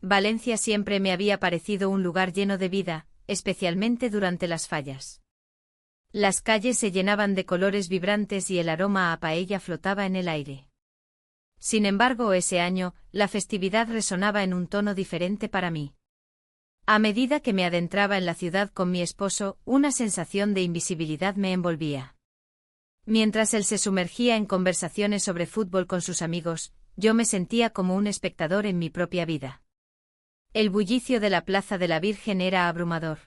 Valencia siempre me había parecido un lugar lleno de vida, especialmente durante las fallas. Las calles se llenaban de colores vibrantes y el aroma a paella flotaba en el aire. Sin embargo, ese año, la festividad resonaba en un tono diferente para mí. A medida que me adentraba en la ciudad con mi esposo, una sensación de invisibilidad me envolvía. Mientras él se sumergía en conversaciones sobre fútbol con sus amigos, yo me sentía como un espectador en mi propia vida. El bullicio de la Plaza de la Virgen era abrumador.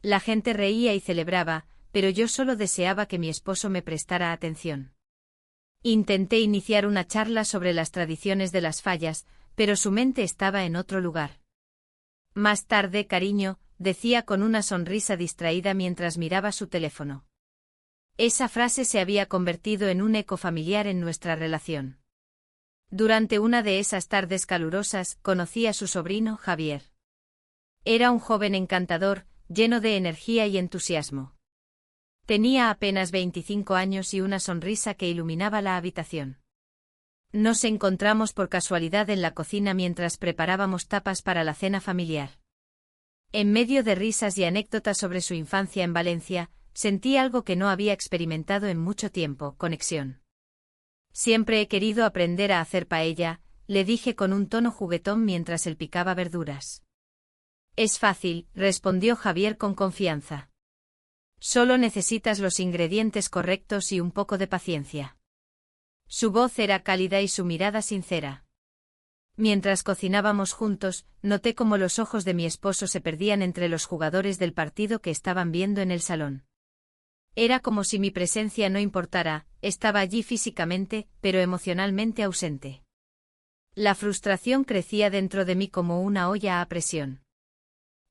La gente reía y celebraba, pero yo solo deseaba que mi esposo me prestara atención. Intenté iniciar una charla sobre las tradiciones de las fallas, pero su mente estaba en otro lugar. Más tarde, cariño, decía con una sonrisa distraída mientras miraba su teléfono. Esa frase se había convertido en un eco familiar en nuestra relación. Durante una de esas tardes calurosas, conocí a su sobrino, Javier. Era un joven encantador, lleno de energía y entusiasmo. Tenía apenas 25 años y una sonrisa que iluminaba la habitación. Nos encontramos por casualidad en la cocina mientras preparábamos tapas para la cena familiar. En medio de risas y anécdotas sobre su infancia en Valencia, sentí algo que no había experimentado en mucho tiempo: conexión. Siempre he querido aprender a hacer paella, le dije con un tono juguetón mientras él picaba verduras. Es fácil, respondió Javier con confianza. Solo necesitas los ingredientes correctos y un poco de paciencia. Su voz era cálida y su mirada sincera. Mientras cocinábamos juntos, noté cómo los ojos de mi esposo se perdían entre los jugadores del partido que estaban viendo en el salón. Era como si mi presencia no importara, estaba allí físicamente, pero emocionalmente ausente. La frustración crecía dentro de mí como una olla a presión.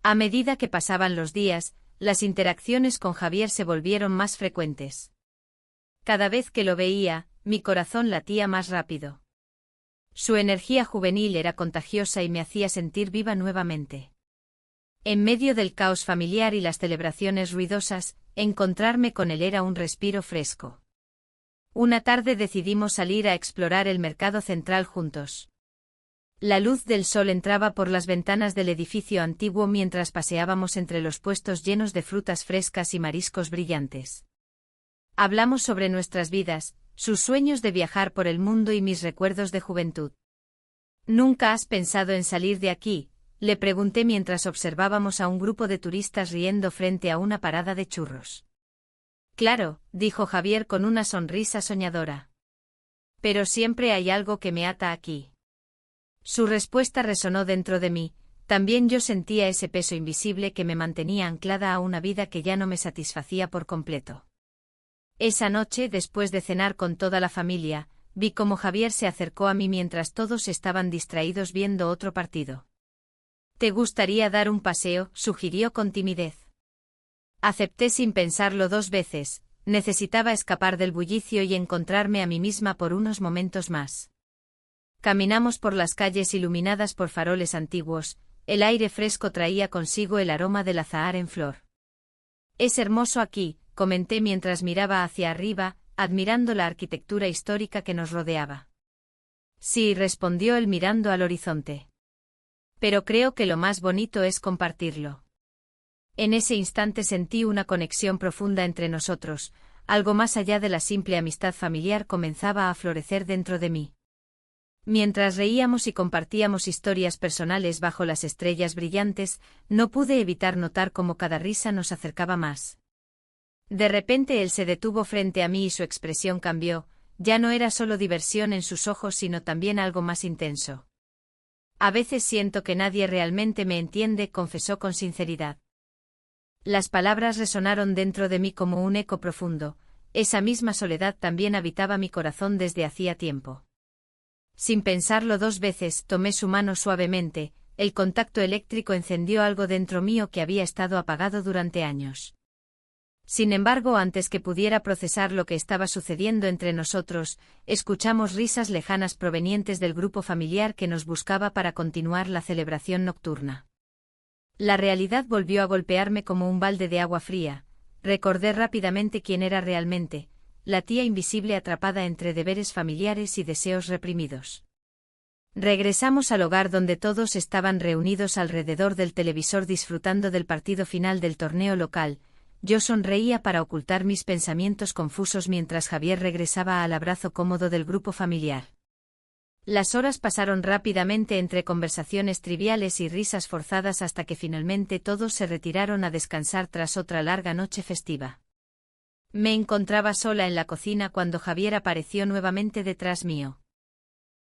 A medida que pasaban los días, las interacciones con Javier se volvieron más frecuentes. Cada vez que lo veía, mi corazón latía más rápido. Su energía juvenil era contagiosa y me hacía sentir viva nuevamente. En medio del caos familiar y las celebraciones ruidosas, encontrarme con él era un respiro fresco. Una tarde decidimos salir a explorar el mercado central juntos. La luz del sol entraba por las ventanas del edificio antiguo mientras paseábamos entre los puestos llenos de frutas frescas y mariscos brillantes. Hablamos sobre nuestras vidas, sus sueños de viajar por el mundo y mis recuerdos de juventud. ¿Nunca has pensado en salir de aquí?, le pregunté mientras observábamos a un grupo de turistas riendo frente a una parada de churros. Claro, dijo Javier con una sonrisa soñadora. Pero siempre hay algo que me ata aquí. Su respuesta resonó dentro de mí, también yo sentía ese peso invisible que me mantenía anclada a una vida que ya no me satisfacía por completo. Esa noche, después de cenar con toda la familia, vi cómo Javier se acercó a mí mientras todos estaban distraídos viendo otro partido. ¿Te gustaría dar un paseo?, sugirió con timidez. Acepté sin pensarlo dos veces, necesitaba escapar del bullicio y encontrarme a mí misma por unos momentos más. Caminamos por las calles iluminadas por faroles antiguos, el aire fresco traía consigo el aroma del azahar en flor. Es hermoso aquí, comenté mientras miraba hacia arriba, admirando la arquitectura histórica que nos rodeaba. Sí, respondió él mirando al horizonte. Pero creo que lo más bonito es compartirlo. En ese instante sentí una conexión profunda entre nosotros, algo más allá de la simple amistad familiar comenzaba a florecer dentro de mí. Mientras reíamos y compartíamos historias personales bajo las estrellas brillantes, no pude evitar notar cómo cada risa nos acercaba más. De repente él se detuvo frente a mí y su expresión cambió, ya no era solo diversión en sus ojos sino también algo más intenso. A veces siento que nadie realmente me entiende, confesó con sinceridad. Las palabras resonaron dentro de mí como un eco profundo, esa misma soledad también habitaba mi corazón desde hacía tiempo. Sin pensarlo dos veces, tomé su mano suavemente, el contacto eléctrico encendió algo dentro mío que había estado apagado durante años. Sin embargo, antes que pudiera procesar lo que estaba sucediendo entre nosotros, escuchamos risas lejanas provenientes del grupo familiar que nos buscaba para continuar la celebración nocturna. La realidad volvió a golpearme como un balde de agua fría, recordé rápidamente quién era realmente, la tía invisible atrapada entre deberes familiares y deseos reprimidos. Regresamos al hogar donde todos estaban reunidos alrededor del televisor disfrutando del partido final del torneo local. Yo sonreía para ocultar mis pensamientos confusos mientras Javier regresaba al abrazo cómodo del grupo familiar. Las horas pasaron rápidamente entre conversaciones triviales y risas forzadas hasta que finalmente todos se retiraron a descansar tras otra larga noche festiva. Me encontraba sola en la cocina cuando Javier apareció nuevamente detrás mío.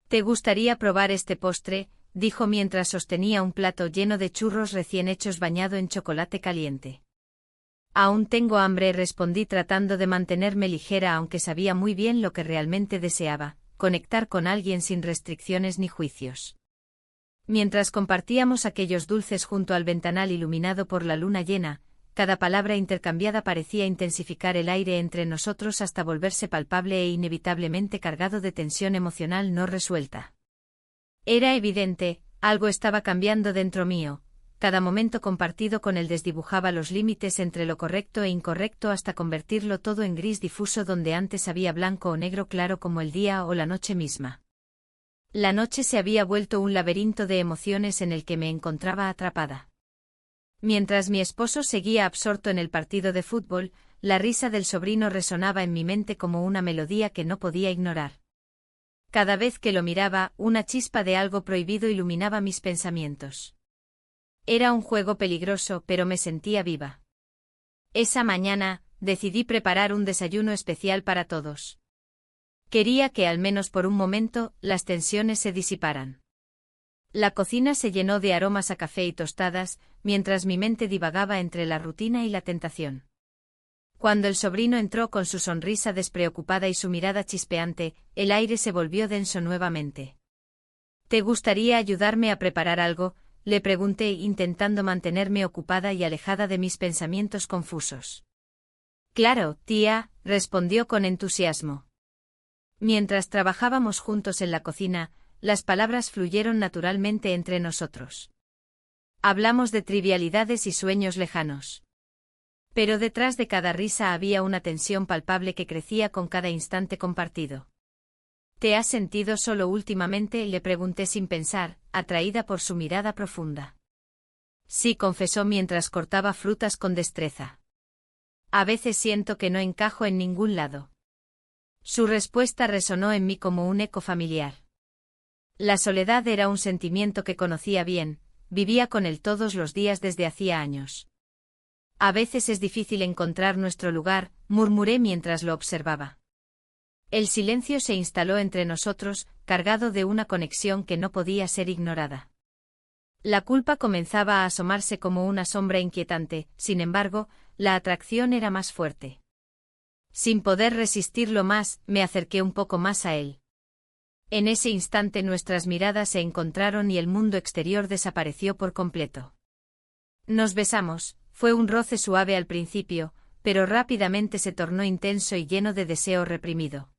«¿Te gustaría probar este postre?», dijo mientras sostenía un plato lleno de churros recién hechos bañado en chocolate caliente. «Aún tengo hambre», respondí tratando de mantenerme ligera aunque sabía muy bien lo que realmente deseaba: conectar con alguien sin restricciones ni juicios. Mientras compartíamos aquellos dulces junto al ventanal iluminado por la luna llena, cada palabra intercambiada parecía intensificar el aire entre nosotros hasta volverse palpable e inevitablemente cargado de tensión emocional no resuelta. Era evidente, algo estaba cambiando dentro mío. Cada momento compartido con él desdibujaba los límites entre lo correcto e incorrecto hasta convertirlo todo en gris difuso donde antes había blanco o negro claro como el día o la noche misma. La noche se había vuelto un laberinto de emociones en el que me encontraba atrapada. Mientras mi esposo seguía absorto en el partido de fútbol, la risa del sobrino resonaba en mi mente como una melodía que no podía ignorar. Cada vez que lo miraba, una chispa de algo prohibido iluminaba mis pensamientos. Era un juego peligroso, pero me sentía viva. Esa mañana, decidí preparar un desayuno especial para todos. Quería que, al menos por un momento, las tensiones se disiparan. La cocina se llenó de aromas a café y tostadas, mientras mi mente divagaba entre la rutina y la tentación. Cuando el sobrino entró con su sonrisa despreocupada y su mirada chispeante, el aire se volvió denso nuevamente. «¿Te gustaría ayudarme a preparar algo?», le pregunté intentando mantenerme ocupada y alejada de mis pensamientos confusos. «Claro, tía», respondió con entusiasmo. Mientras trabajábamos juntos en la cocina, las palabras fluyeron naturalmente entre nosotros. Hablamos de trivialidades y sueños lejanos. Pero detrás de cada risa había una tensión palpable que crecía con cada instante compartido. «¿Te has sentido solo últimamente?», le pregunté sin pensar, atraída por su mirada profunda. «Sí», confesó mientras cortaba frutas con destreza. «A veces siento que no encajo en ningún lado». Su respuesta resonó en mí como un eco familiar. La soledad era un sentimiento que conocía bien, vivía con él todos los días desde hacía años. «A veces es difícil encontrar nuestro lugar», murmuré mientras lo observaba. El silencio se instaló entre nosotros, cargado de una conexión que no podía ser ignorada. La culpa comenzaba a asomarse como una sombra inquietante, sin embargo, la atracción era más fuerte. Sin poder resistirlo más, me acerqué un poco más a él. En ese instante nuestras miradas se encontraron y el mundo exterior desapareció por completo. Nos besamos, fue un roce suave al principio, pero rápidamente se tornó intenso y lleno de deseo reprimido.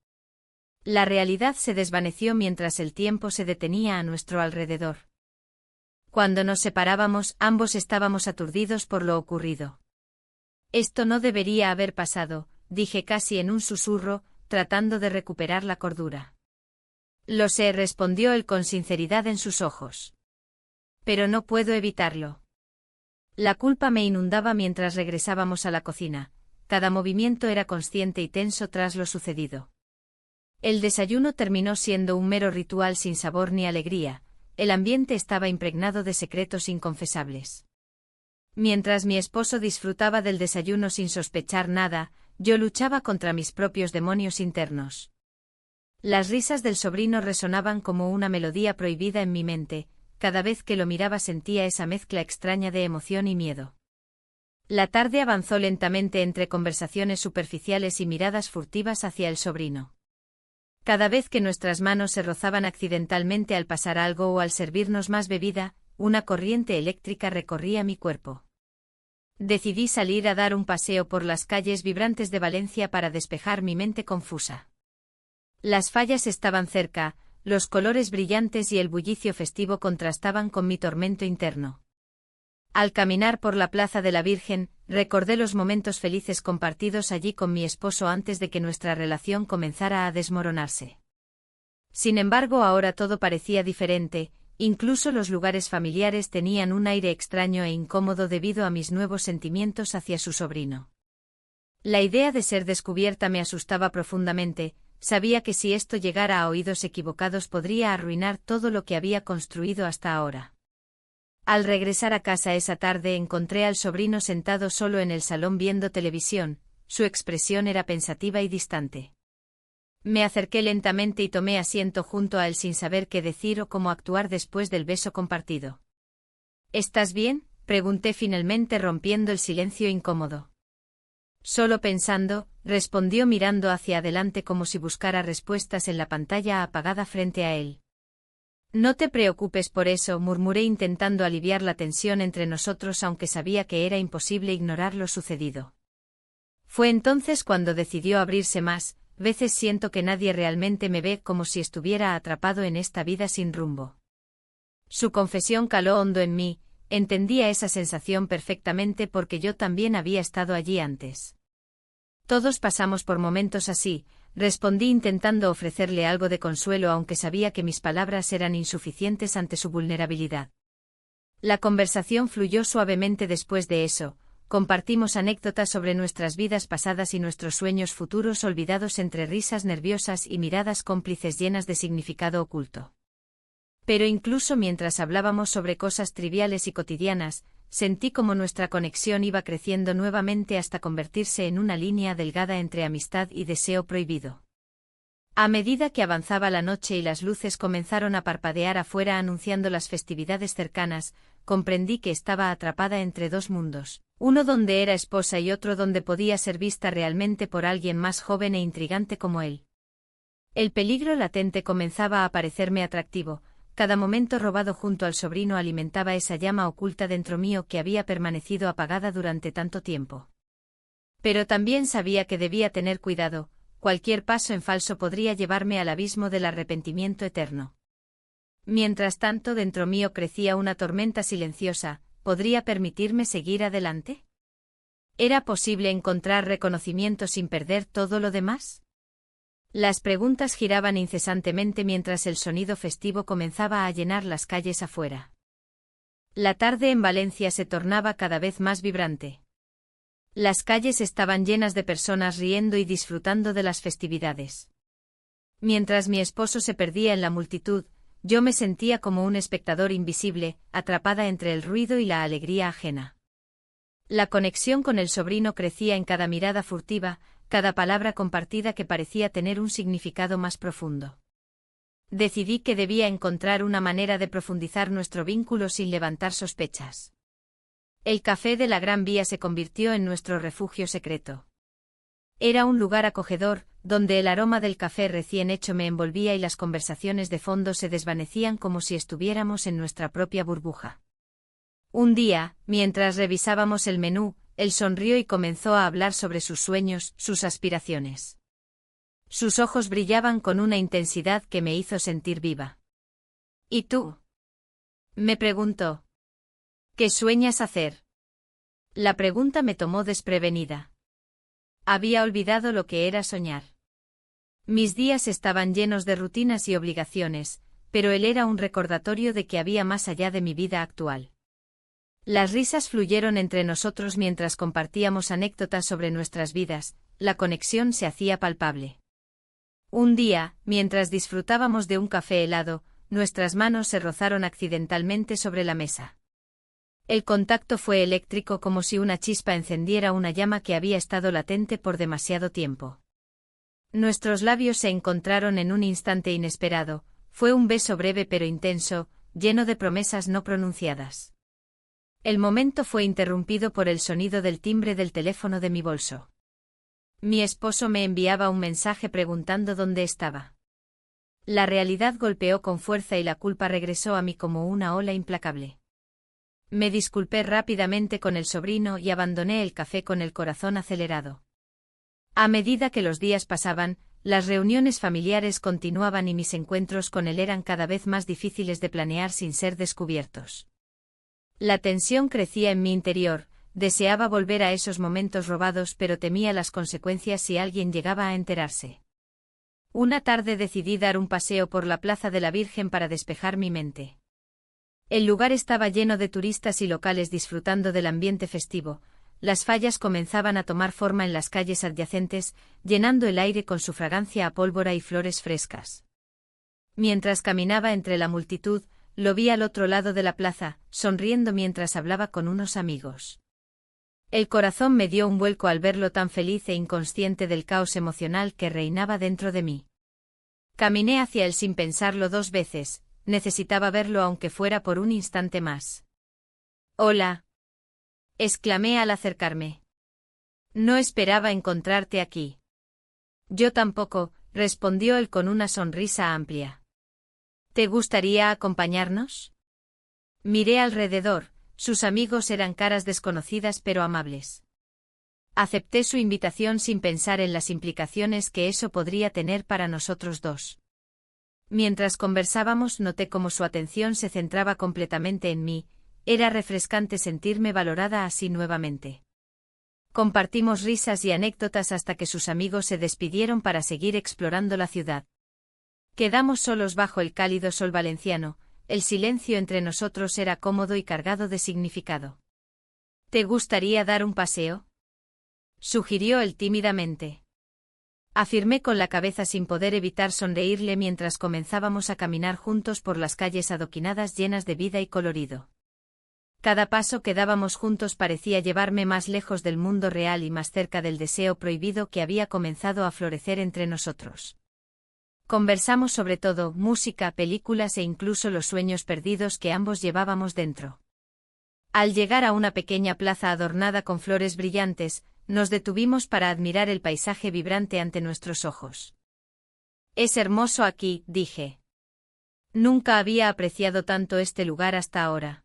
La realidad se desvaneció mientras el tiempo se detenía a nuestro alrededor. Cuando nos separábamos, ambos estábamos aturdidos por lo ocurrido. «Esto no debería haber pasado», dije casi en un susurro, tratando de recuperar la cordura. «Lo sé», respondió él con sinceridad en sus ojos. «Pero no puedo evitarlo». La culpa me inundaba mientras regresábamos a la cocina. Cada movimiento era consciente y tenso tras lo sucedido. El desayuno terminó siendo un mero ritual sin sabor ni alegría. El ambiente estaba impregnado de secretos inconfesables. Mientras mi esposo disfrutaba del desayuno sin sospechar nada, yo luchaba contra mis propios demonios internos. Las risas del sobrino resonaban como una melodía prohibida en mi mente. Cada vez que lo miraba sentía esa mezcla extraña de emoción y miedo. La tarde avanzó lentamente entre conversaciones superficiales y miradas furtivas hacia el sobrino. Cada vez que nuestras manos se rozaban accidentalmente al pasar algo o al servirnos más bebida, una corriente eléctrica recorría mi cuerpo. Decidí salir a dar un paseo por las calles vibrantes de Valencia para despejar mi mente confusa. Las fallas estaban cerca, los colores brillantes y el bullicio festivo contrastaban con mi tormento interno. Al caminar por la Plaza de la Virgen, recordé los momentos felices compartidos allí con mi esposo antes de que nuestra relación comenzara a desmoronarse. Sin embargo, ahora todo parecía diferente, incluso los lugares familiares tenían un aire extraño e incómodo debido a mis nuevos sentimientos hacia su sobrino. La idea de ser descubierta me asustaba profundamente, sabía que si esto llegara a oídos equivocados podría arruinar todo lo que había construido hasta ahora. Al regresar a casa esa tarde encontré al sobrino sentado solo en el salón viendo televisión, su expresión era pensativa y distante. Me acerqué lentamente y tomé asiento junto a él sin saber qué decir o cómo actuar después del beso compartido. ¿Estás bien?, pregunté finalmente rompiendo el silencio incómodo. Solo pensando, respondió mirando hacia adelante como si buscara respuestas en la pantalla apagada frente a él. No te preocupes por eso, murmuré intentando aliviar la tensión entre nosotros aunque sabía que era imposible ignorar lo sucedido. Fue entonces cuando decidió abrirse más. Veces siento que nadie realmente me ve, como si estuviera atrapado en esta vida sin rumbo. Su confesión caló hondo en mí, entendía esa sensación perfectamente porque yo también había estado allí antes. Todos pasamos por momentos así, respondí intentando ofrecerle algo de consuelo aunque sabía que mis palabras eran insuficientes ante su vulnerabilidad. La conversación fluyó suavemente después de eso. Compartimos anécdotas sobre nuestras vidas pasadas y nuestros sueños futuros olvidados entre risas nerviosas y miradas cómplices llenas de significado oculto. Pero incluso mientras hablábamos sobre cosas triviales y cotidianas, sentí como nuestra conexión iba creciendo nuevamente hasta convertirse en una línea delgada entre amistad y deseo prohibido. A medida que avanzaba la noche y las luces comenzaron a parpadear afuera anunciando las festividades cercanas, comprendí que estaba atrapada entre dos mundos. Uno donde era esposa y otro donde podía ser vista realmente por alguien más joven e intrigante como él. El peligro latente comenzaba a parecerme atractivo, cada momento robado junto al sobrino alimentaba esa llama oculta dentro mío que había permanecido apagada durante tanto tiempo. Pero también sabía que debía tener cuidado, cualquier paso en falso podría llevarme al abismo del arrepentimiento eterno. Mientras tanto dentro mío crecía una tormenta silenciosa. ¿Podría permitirme seguir adelante? ¿Era posible encontrar reconocimiento sin perder todo lo demás? Las preguntas giraban incesantemente mientras el sonido festivo comenzaba a llenar las calles afuera. La tarde en Valencia se tornaba cada vez más vibrante. Las calles estaban llenas de personas riendo y disfrutando de las festividades. Mientras mi esposo se perdía en la multitud, yo me sentía como un espectador invisible, atrapada entre el ruido y la alegría ajena. La conexión con el sobrino crecía en cada mirada furtiva, cada palabra compartida que parecía tener un significado más profundo. Decidí que debía encontrar una manera de profundizar nuestro vínculo sin levantar sospechas. El café de la Gran Vía se convirtió en nuestro refugio secreto. Era un lugar acogedor, donde el aroma del café recién hecho me envolvía y las conversaciones de fondo se desvanecían como si estuviéramos en nuestra propia burbuja. Un día, mientras revisábamos el menú, él sonrió y comenzó a hablar sobre sus sueños, sus aspiraciones. Sus ojos brillaban con una intensidad que me hizo sentir viva. ¿Y tú?, me preguntó. ¿Qué sueñas hacer? La pregunta me tomó desprevenida. Había olvidado lo que era soñar. Mis días estaban llenos de rutinas y obligaciones, pero él era un recordatorio de que había más allá de mi vida actual. Las risas fluyeron entre nosotros mientras compartíamos anécdotas sobre nuestras vidas, la conexión se hacía palpable. Un día, mientras disfrutábamos de un café helado, nuestras manos se rozaron accidentalmente sobre la mesa. El contacto fue eléctrico como si una chispa encendiera una llama que había estado latente por demasiado tiempo. Nuestros labios se encontraron en un instante inesperado, fue un beso breve pero intenso, lleno de promesas no pronunciadas. El momento fue interrumpido por el sonido del timbre del teléfono de mi bolso. Mi esposo me enviaba un mensaje preguntando dónde estaba. La realidad golpeó con fuerza y la culpa regresó a mí como una ola implacable. Me disculpé rápidamente con el sobrino y abandoné el café con el corazón acelerado. A medida que los días pasaban, las reuniones familiares continuaban y mis encuentros con él eran cada vez más difíciles de planear sin ser descubiertos. La tensión crecía en mi interior, deseaba volver a esos momentos robados pero temía las consecuencias si alguien llegaba a enterarse. Una tarde decidí dar un paseo por la Plaza de la Virgen para despejar mi mente. El lugar estaba lleno de turistas y locales disfrutando del ambiente festivo. Las fallas comenzaban a tomar forma en las calles adyacentes, llenando el aire con su fragancia a pólvora y flores frescas. Mientras caminaba entre la multitud, lo vi al otro lado de la plaza, sonriendo mientras hablaba con unos amigos. El corazón me dio un vuelco al verlo tan feliz e inconsciente del caos emocional que reinaba dentro de mí. Caminé hacia él sin pensarlo 2 veces, necesitaba verlo aunque fuera por un instante más. «Hola», exclamé al acercarme. «No esperaba encontrarte aquí». «Yo tampoco», respondió él con una sonrisa amplia. «¿Te gustaría acompañarnos?» Miré alrededor. Sus amigos eran caras desconocidas pero amables. Acepté su invitación sin pensar en las implicaciones que eso podría tener para nosotros dos. Mientras conversábamos noté cómo su atención se centraba completamente en mí, era refrescante sentirme valorada así nuevamente. Compartimos risas y anécdotas hasta que sus amigos se despidieron para seguir explorando la ciudad. Quedamos solos bajo el cálido sol valenciano. El silencio entre nosotros era cómodo y cargado de significado. «¿Te gustaría dar un paseo?», sugirió él tímidamente. Afirmé con la cabeza sin poder evitar sonreírle mientras comenzábamos a caminar juntos por las calles adoquinadas llenas de vida y colorido. Cada paso que dábamos juntos parecía llevarme más lejos del mundo real y más cerca del deseo prohibido que había comenzado a florecer entre nosotros. Conversamos sobre todo, música, películas e incluso los sueños perdidos que ambos llevábamos dentro. Al llegar a una pequeña plaza adornada con flores brillantes, nos detuvimos para admirar el paisaje vibrante ante nuestros ojos. «Es hermoso aquí», dije. «Nunca había apreciado tanto este lugar hasta ahora».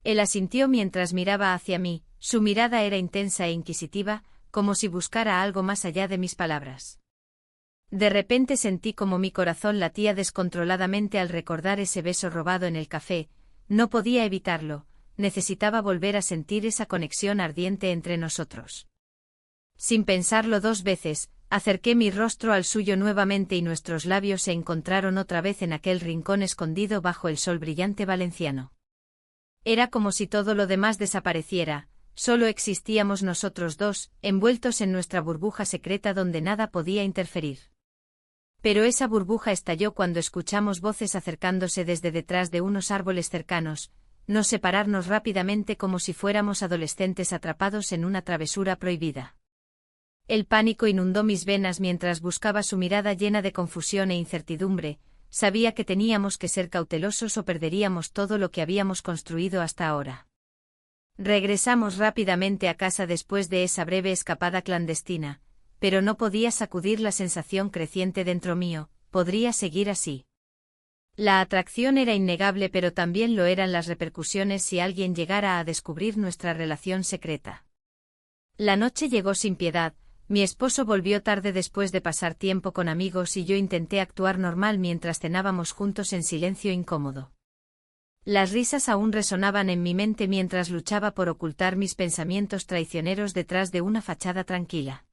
Él asintió mientras miraba hacia mí, su mirada era intensa e inquisitiva, como si buscara algo más allá de mis palabras. De repente sentí como mi corazón latía descontroladamente al recordar ese beso robado en el café. No podía evitarlo, necesitaba volver a sentir esa conexión ardiente entre nosotros. Sin pensarlo 2 veces, acerqué mi rostro al suyo nuevamente y nuestros labios se encontraron otra vez en aquel rincón escondido bajo el sol brillante valenciano. Era como si todo lo demás desapareciera. Solo existíamos nosotros dos, envueltos en nuestra burbuja secreta donde nada podía interferir. Pero esa burbuja estalló cuando escuchamos voces acercándose desde detrás de unos árboles cercanos, nos separarnos rápidamente como si fuéramos adolescentes atrapados en una travesura prohibida. El pánico inundó mis venas mientras buscaba su mirada llena de confusión e incertidumbre. Sabía que teníamos que ser cautelosos o perderíamos todo lo que habíamos construido hasta ahora. Regresamos rápidamente a casa después de esa breve escapada clandestina, pero no podía sacudir la sensación creciente dentro mío, podría seguir así. La atracción era innegable pero también lo eran las repercusiones si alguien llegara a descubrir nuestra relación secreta. La noche llegó sin piedad, mi esposo volvió tarde después de pasar tiempo con amigos y yo intenté actuar normal mientras cenábamos juntos en silencio incómodo. Las risas aún resonaban en mi mente mientras luchaba por ocultar mis pensamientos traicioneros detrás de una fachada tranquila.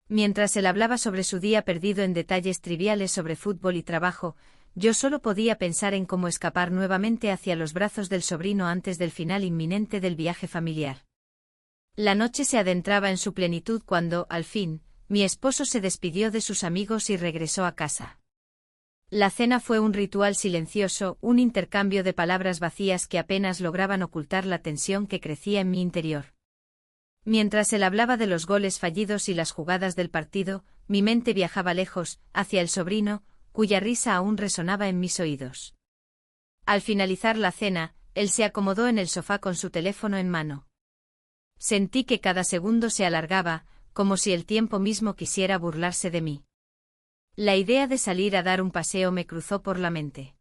Mientras él hablaba sobre su día perdido en detalles triviales sobre fútbol y trabajo, yo solo podía pensar en cómo escapar nuevamente hacia los brazos del sobrino antes del final inminente del viaje familiar. La noche se adentraba en su plenitud cuando, al fin, mi esposo se despidió de sus amigos y regresó a casa. La cena fue un ritual silencioso, un intercambio de palabras vacías que apenas lograban ocultar la tensión que crecía en mi interior. Mientras él hablaba de los goles fallidos y las jugadas del partido, mi mente viajaba lejos, hacia el sobrino, cuya risa aún resonaba en mis oídos. Al finalizar la cena, él se acomodó en el sofá con su teléfono en mano. Sentí que cada segundo se alargaba, como si el tiempo mismo quisiera burlarse de mí. La idea de salir a dar un paseo me cruzó por la mente.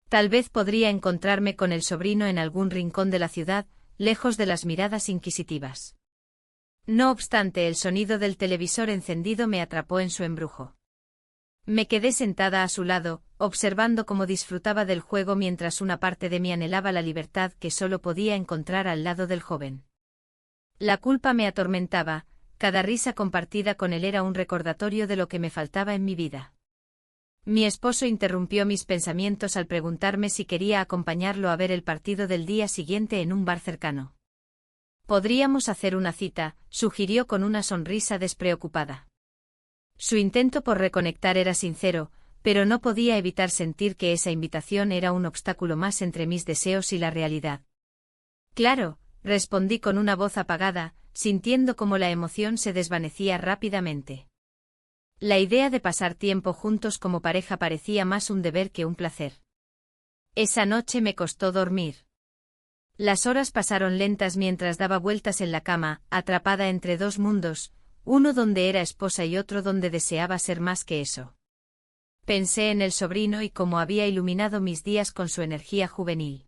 Tal vez podría encontrarme con el sobrino en algún rincón de la ciudad, lejos de las miradas inquisitivas. No obstante, el sonido del televisor encendido me atrapó en su embrujo. Me quedé sentada a su lado, observando cómo disfrutaba del juego mientras una parte de mí anhelaba la libertad que solo podía encontrar al lado del joven. La culpa me atormentaba, cada risa compartida con él era un recordatorio de lo que me faltaba en mi vida. Mi esposo interrumpió mis pensamientos al preguntarme si quería acompañarlo a ver el partido del día siguiente en un bar cercano. Podríamos hacer una cita, sugirió con una sonrisa despreocupada. Su intento por reconectar era sincero, pero no podía evitar sentir que esa invitación era un obstáculo más entre mis deseos y la realidad. Claro, respondí con una voz apagada, sintiendo cómo la emoción se desvanecía rápidamente. La idea de pasar tiempo juntos como pareja parecía más un deber que un placer. Esa noche me costó dormir. Las horas pasaron lentas mientras daba vueltas en la cama, atrapada entre dos mundos, uno donde era esposa y otro donde deseaba ser más que eso. Pensé en el sobrino y cómo había iluminado mis días con su energía juvenil.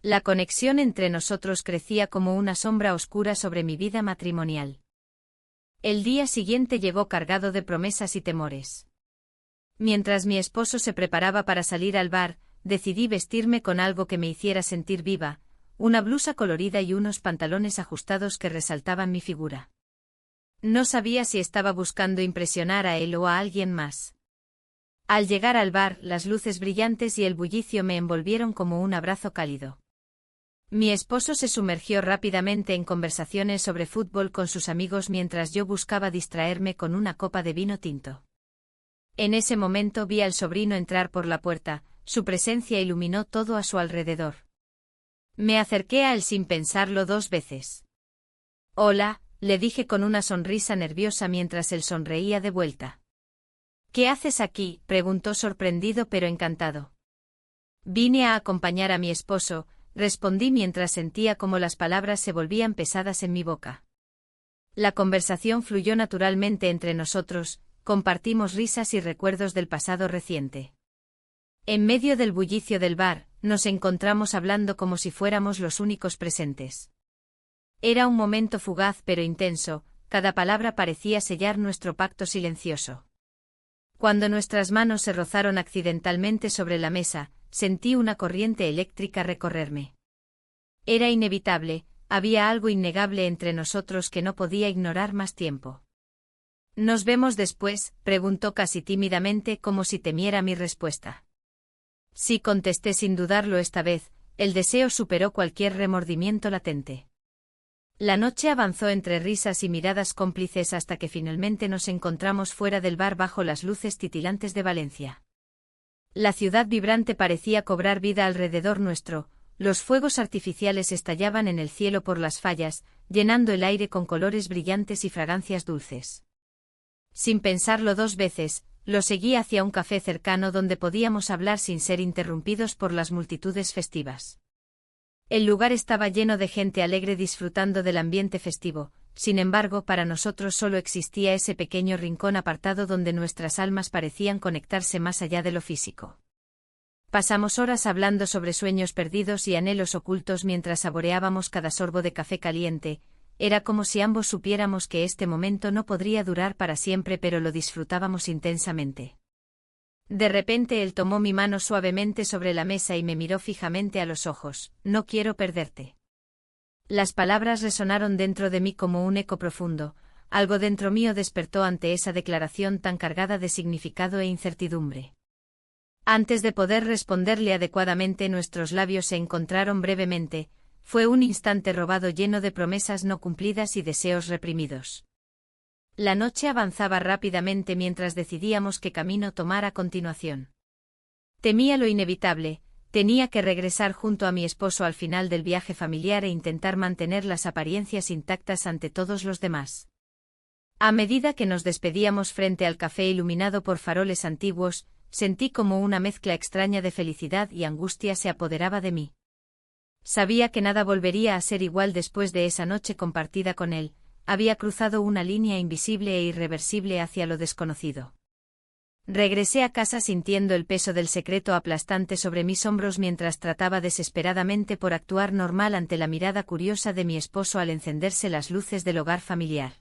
La conexión entre nosotros crecía como una sombra oscura sobre mi vida matrimonial. El día siguiente llegó cargado de promesas y temores. Mientras mi esposo se preparaba para salir al bar, decidí vestirme con algo que me hiciera sentir viva, una blusa colorida y unos pantalones ajustados que resaltaban mi figura. No sabía si estaba buscando impresionar a él o a alguien más. Al llegar al bar, las luces brillantes y el bullicio me envolvieron como un abrazo cálido. Mi esposo se sumergió rápidamente en conversaciones sobre fútbol con sus amigos mientras yo buscaba distraerme con una copa de vino tinto. En ese momento vi al sobrino entrar por la puerta, su presencia iluminó todo a su alrededor. Me acerqué a él sin pensarlo dos veces. «Hola», le dije con una sonrisa nerviosa mientras él sonreía de vuelta. «¿Qué haces aquí?», preguntó sorprendido pero encantado. «Vine a acompañar a mi esposo», respondí mientras sentía cómo las palabras se volvían pesadas en mi boca. La conversación fluyó naturalmente entre nosotros, compartimos risas y recuerdos del pasado reciente. En medio del bullicio del bar, nos encontramos hablando como si fuéramos los únicos presentes. Era un momento fugaz pero intenso, cada palabra parecía sellar nuestro pacto silencioso. Cuando nuestras manos se rozaron accidentalmente sobre la mesa, sentí una corriente eléctrica recorrerme. Era inevitable, había algo innegable entre nosotros que no podía ignorar más tiempo. «¿Nos vemos después?», preguntó casi tímidamente como si temiera mi respuesta. Sí, contesté sin dudarlo esta vez, el deseo superó cualquier remordimiento latente. La noche avanzó entre risas y miradas cómplices hasta que finalmente nos encontramos fuera del bar bajo las luces titilantes de Valencia. La ciudad vibrante parecía cobrar vida alrededor nuestro, los fuegos artificiales estallaban en el cielo por las fallas, llenando el aire con colores brillantes y fragancias dulces. Sin pensarlo dos veces, lo seguí hacia un café cercano donde podíamos hablar sin ser interrumpidos por las multitudes festivas. El lugar estaba lleno de gente alegre disfrutando del ambiente festivo, sin embargo para nosotros solo existía ese pequeño rincón apartado donde nuestras almas parecían conectarse más allá de lo físico. Pasamos horas hablando sobre sueños perdidos y anhelos ocultos mientras saboreábamos cada sorbo de café caliente, era como si ambos supiéramos que este momento no podría durar para siempre pero lo disfrutábamos intensamente. De repente él tomó mi mano suavemente sobre la mesa y me miró fijamente a los ojos. «No quiero perderte». Las palabras resonaron dentro de mí como un eco profundo, algo dentro mío despertó ante esa declaración tan cargada de significado e incertidumbre. Antes de poder responderle adecuadamente nuestros labios se encontraron brevemente, fue un instante robado lleno de promesas no cumplidas y deseos reprimidos. La noche avanzaba rápidamente mientras decidíamos qué camino tomar a continuación. Temía lo inevitable, tenía que regresar junto a mi esposo al final del viaje familiar e intentar mantener las apariencias intactas ante todos los demás. A medida que nos despedíamos frente al café iluminado por faroles antiguos, sentí como una mezcla extraña de felicidad y angustia se apoderaba de mí. Sabía que nada volvería a ser igual después de esa noche compartida con él. Había cruzado una línea invisible e irreversible hacia lo desconocido. Regresé a casa sintiendo el peso del secreto aplastante sobre mis hombros mientras trataba desesperadamente por actuar normal ante la mirada curiosa de mi esposo al encenderse las luces del hogar familiar.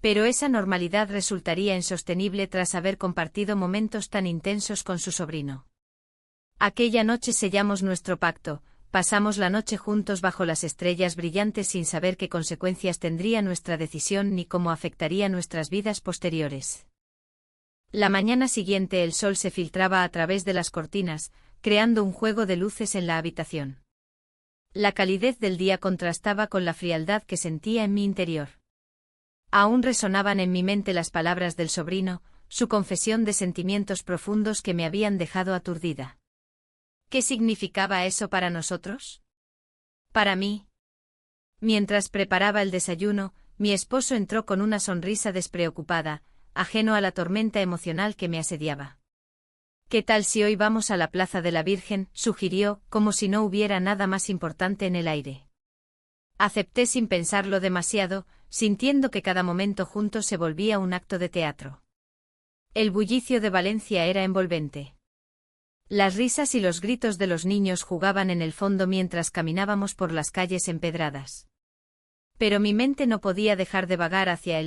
Pero esa normalidad resultaría insostenible tras haber compartido momentos tan intensos con su sobrino. Aquella noche sellamos nuestro pacto, pasamos la noche juntos bajo las estrellas brillantes sin saber qué consecuencias tendría nuestra decisión ni cómo afectaría nuestras vidas posteriores. La mañana siguiente el sol se filtraba a través de las cortinas, creando un juego de luces en la habitación. La calidez del día contrastaba con la frialdad que sentía en mi interior. Aún resonaban en mi mente las palabras del sobrino, su confesión de sentimientos profundos que me habían dejado aturdida. ¿Qué significaba eso para nosotros? Para mí. Mientras preparaba el desayuno, mi esposo entró con una sonrisa despreocupada, ajeno a la tormenta emocional que me asediaba. ¿Qué tal si hoy vamos a la Plaza de la Virgen?, sugirió, como si no hubiera nada más importante en el aire. Acepté sin pensarlo demasiado, sintiendo que cada momento juntos se volvía un acto de teatro. El bullicio de Valencia era envolvente. Las risas y los gritos de los niños jugaban en el fondo mientras caminábamos por las calles empedradas. Pero mi mente no podía dejar de vagar hacia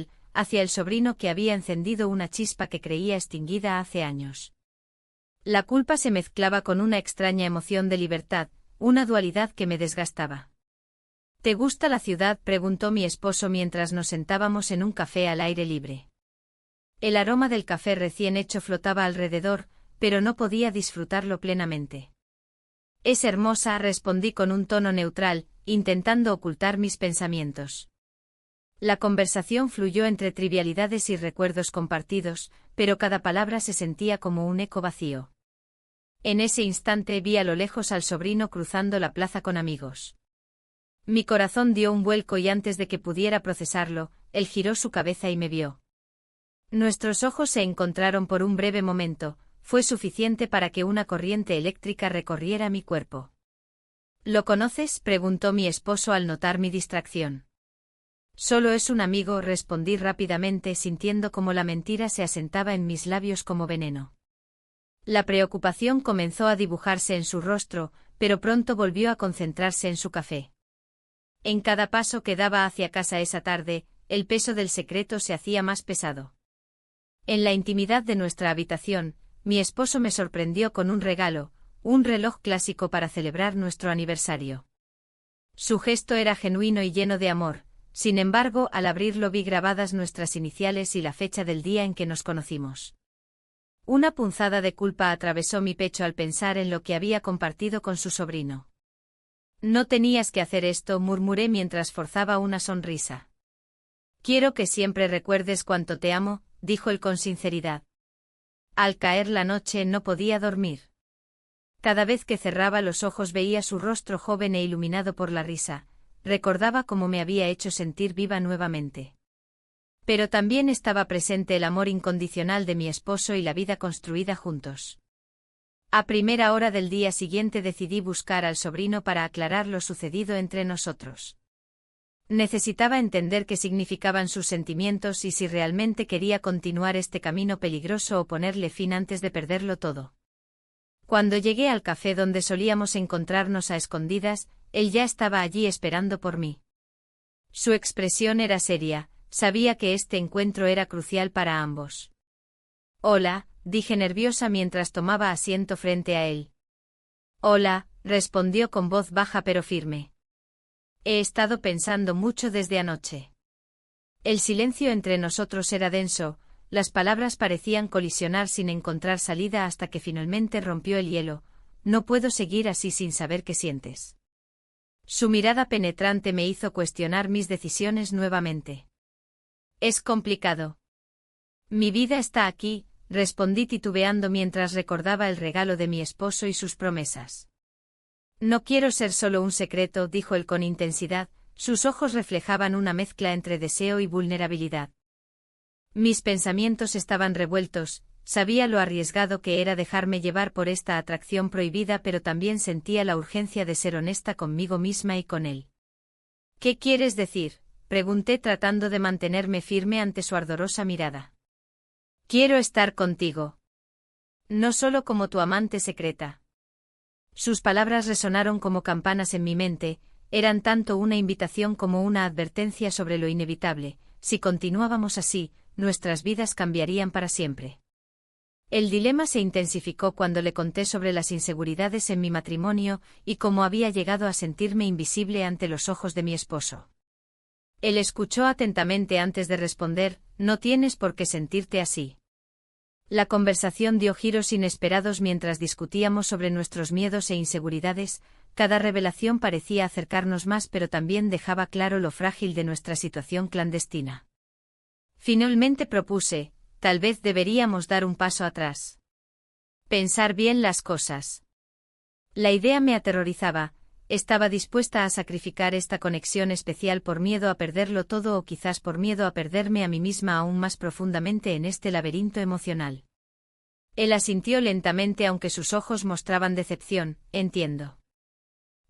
el sobrino que había encendido una chispa que creía extinguida hace años. La culpa se mezclaba con una extraña emoción de libertad, una dualidad que me desgastaba. ¿Te gusta la ciudad?, preguntó mi esposo mientras nos sentábamos en un café al aire libre. El aroma del café recién hecho flotaba alrededor, pero no podía disfrutarlo plenamente. Es hermosa, respondí con un tono neutral, intentando ocultar mis pensamientos. La conversación fluyó entre trivialidades y recuerdos compartidos, pero cada palabra se sentía como un eco vacío. En ese instante vi a lo lejos al sobrino cruzando la plaza con amigos. Mi corazón dio un vuelco y antes de que pudiera procesarlo, él giró su cabeza y me vio. Nuestros ojos se encontraron por un breve momento, fue suficiente para que una corriente eléctrica recorriera mi cuerpo. ¿Lo conoces?, preguntó mi esposo al notar mi distracción. Solo es un amigo, respondí rápidamente sintiendo como la mentira se asentaba en mis labios como veneno. La preocupación comenzó a dibujarse en su rostro, pero pronto volvió a concentrarse en su café. En cada paso que daba hacia casa esa tarde, el peso del secreto se hacía más pesado. En la intimidad de nuestra habitación, mi esposo me sorprendió con un regalo, un reloj clásico para celebrar nuestro aniversario. Su gesto era genuino y lleno de amor, sin embargo, al abrirlo vi grabadas nuestras iniciales y la fecha del día en que nos conocimos. Una punzada de culpa atravesó mi pecho al pensar en lo que había compartido con su sobrino. No tenías que hacer esto, murmuré mientras forzaba una sonrisa. Quiero que siempre recuerdes cuánto te amo, dijo él con sinceridad. Al caer la noche no podía dormir. Cada vez que cerraba los ojos veía su rostro joven e iluminado por la risa, recordaba cómo me había hecho sentir viva nuevamente. Pero también estaba presente el amor incondicional de mi esposo y la vida construida juntos. A primera hora del día siguiente decidí buscar al sobrino para aclarar lo sucedido entre nosotros. Necesitaba entender qué significaban sus sentimientos y si realmente quería continuar este camino peligroso o ponerle fin antes de perderlo todo. Cuando llegué al café donde solíamos encontrarnos a escondidas, él ya estaba allí esperando por mí. Su expresión era seria, sabía que este encuentro era crucial para ambos. Hola, dije nerviosa mientras tomaba asiento frente a él. Hola, respondió con voz baja pero firme. He estado pensando mucho desde anoche. El silencio entre nosotros era denso, las palabras parecían colisionar sin encontrar salida hasta que finalmente rompió el hielo. No puedo seguir así sin saber qué sientes. Su mirada penetrante me hizo cuestionar mis decisiones nuevamente. Es complicado. Mi vida está aquí, respondí titubeando mientras recordaba el regalo de mi esposo y sus promesas. No quiero ser solo un secreto, dijo él con intensidad, sus ojos reflejaban una mezcla entre deseo y vulnerabilidad. Mis pensamientos estaban revueltos, sabía lo arriesgado que era dejarme llevar por esta atracción prohibida, pero también sentía la urgencia de ser honesta conmigo misma y con él. ¿Qué quieres decir?, pregunté tratando de mantenerme firme ante su ardorosa mirada. Quiero estar contigo. No solo como tu amante secreta. Sus palabras resonaron como campanas en mi mente, eran tanto una invitación como una advertencia sobre lo inevitable. Si continuábamos así, nuestras vidas cambiarían para siempre. El dilema se intensificó cuando le conté sobre las inseguridades en mi matrimonio y cómo había llegado a sentirme invisible ante los ojos de mi esposo. Él escuchó atentamente antes de responder: no tienes por qué sentirte así. La conversación dio giros inesperados mientras discutíamos sobre nuestros miedos e inseguridades. Cada revelación parecía acercarnos más, pero también dejaba claro lo frágil de nuestra situación clandestina. Finalmente propuse: tal vez deberíamos dar un paso atrás. Pensar bien las cosas. La idea me aterrorizaba. Estaba dispuesta a sacrificar esta conexión especial por miedo a perderlo todo, o quizás por miedo a perderme a mí misma aún más profundamente en este laberinto emocional. Él asintió lentamente, aunque sus ojos mostraban decepción. Entiendo.